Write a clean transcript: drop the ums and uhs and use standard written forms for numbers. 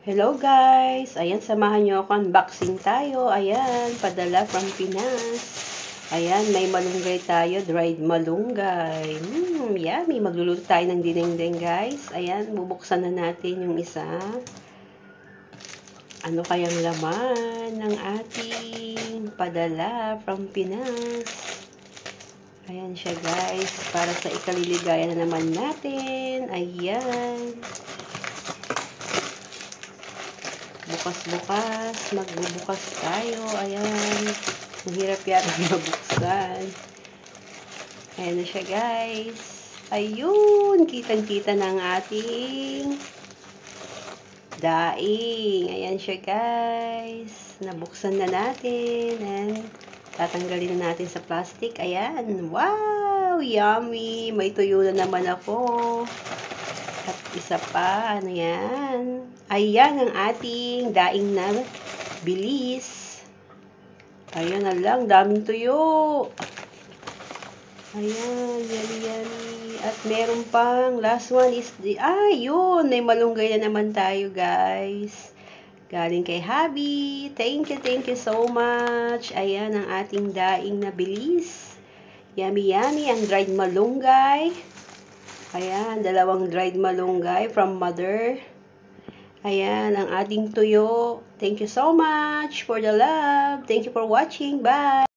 Hello guys! Ayan, samahan nyo ako. Unboxing tayo. Ayan, padala from Pinas. Ayan, may malunggay tayo. Dried malunggay. Yummy. Magluluto tayo ng dinengdeng guys. Ayan, bubuksan na natin yung isa. Ano kayang laman ng ating padala from Pinas? Ayan siya guys. Para sa ikaliligaya na naman natin. Ayan. Bukas-bukas, magbubukas tayo. Ayan. Mahirap yata mabuksan. Ayan na siya, guys. Ayun. Kitang-kita ng ating daing. Ayan siya, guys. Nabuksan na natin. And tatanggalin na natin sa plastic. Ayan. Wow! Yummy! May tuyo na naman ako. At isa pa, ano yan? Ayan ang ating daing na bilis. Ayan na lang, daming tuyo. Ayan, yummy. At meron pang, last one is the, yun, may malunggay na naman tayo guys. Galing kay Habi. Thank you so much. Ayan ang ating daing na bilis. Yummy, ang dried malunggay. Ayan, dalawang dried malunggay from mother. Ayan, ang ating tuyo. Thank you so much for the love. Thank you for watching. Bye!